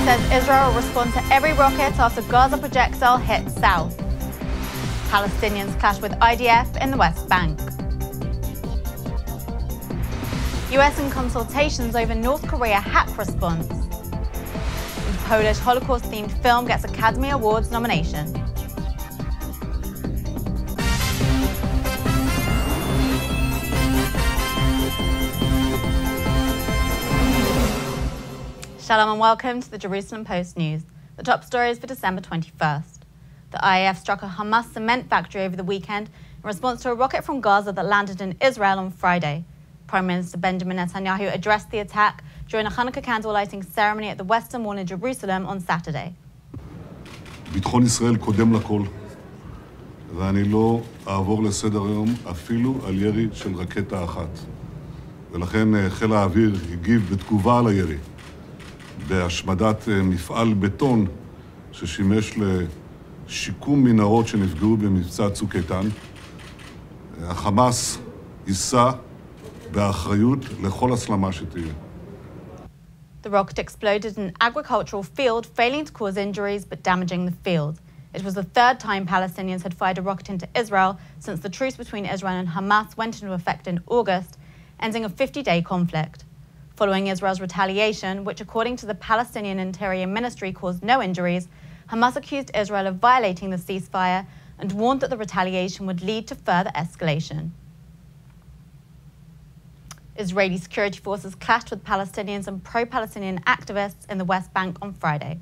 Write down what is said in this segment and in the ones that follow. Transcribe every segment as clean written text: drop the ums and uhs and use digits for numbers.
says Israel will respond to every rocket after Gaza projectile hits south. Palestinians clash with IDF in the West Bank. US in consultations over North Korea hack response. And Polish Holocaust-themed film gets Academy Awards nomination. Shalom and welcome to the Jerusalem Post News. The top stories for December 21st. The IAF struck a Hamas cement factory over the weekend in response to a rocket from Gaza that landed in Israel on Friday. Prime Minister Benjamin Netanyahu addressed the attack during a Hanukkah candle lighting ceremony at the Western Wall in Jerusalem on Saturday. ביטחון ישראל קודם לכל, ואני לא אעבור לסדר היום אפילו על ירי של רקטה אחת. ולכן חיל האוויר הגיב בתגובה על הירי, בהשמדת מפעל בטון ששימש לשיקום מנהרות שנפגעו במבצע צוק איתן. החמאס יישא באחריות לכל הסלמה שתהיה. The rocket exploded in an agricultural field, failing to cause injuries but damaging the field. It was the third time Palestinians had fired a rocket into Israel since the truce between Israel and Hamas went into effect in August, ending a 50-day conflict. Following Israel's retaliation, which according to the Palestinian Interior Ministry caused no injuries, Hamas accused Israel of violating the ceasefire and warned that the retaliation would lead to further escalation. Israeli security forces clashed with Palestinians and pro-Palestinian activists in the West Bank on Friday.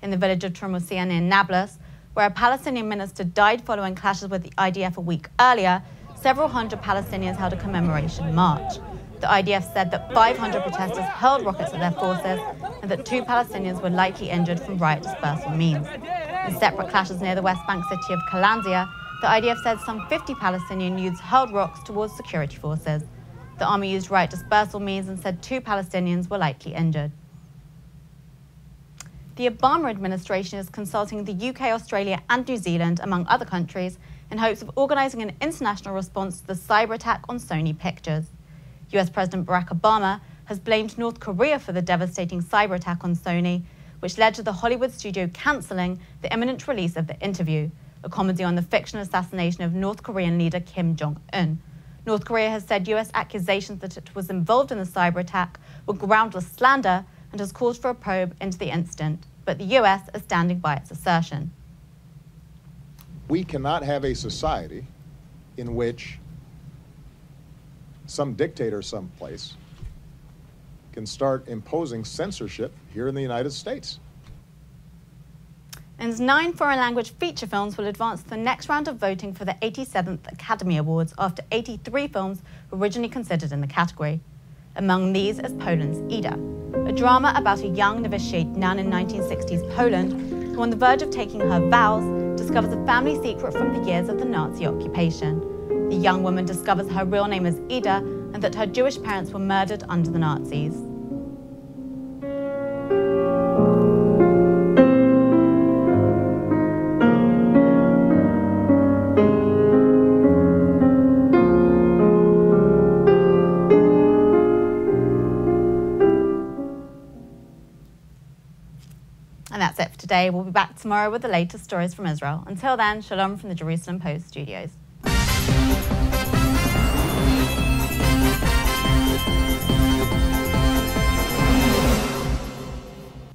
In the village of Tramusia near Nablus, where a Palestinian minister died following clashes with the IDF a week earlier, several hundred Palestinians held a commemoration march. The IDF said that 500 protesters hurled rockets at their forces and that 2 Palestinians were likely injured from riot dispersal means. In separate clashes near the West Bank city of Kalandia, the IDF said some 50 Palestinian youths hurled rocks towards security forces. The army used riot dispersal means and said 2 Palestinians were likely injured. The Obama administration is consulting the UK, Australia and New Zealand, among other countries, in hopes of organising an international response to the cyber attack on Sony Pictures. US President Barack Obama has blamed North Korea for the devastating cyber attack on Sony, which led to the Hollywood studio cancelling the imminent release of The Interview, a comedy on the fictional assassination of North Korean leader Kim Jong-un. North Korea has said US accusations that it was involved in the cyber attack were groundless slander and has called for a probe into the incident, but the US is standing by its assertion. We cannot have a society in which some dictator someplace can start imposing censorship here in the United States. And 9 foreign language feature films will advance to the next round of voting for the 87th Academy Awards after 83 films were originally considered in the category. Among these is Poland's Ida, a drama about a young novitiate nun in 1960s Poland who, on the verge of taking her vows, discovers a family secret from the years of the Nazi occupation. The young woman discovers her real name is Ida and that her Jewish parents were murdered under the Nazis. And that's it for today. We'll be back tomorrow with the latest stories from Israel. Until then, shalom from the Jerusalem Post studios.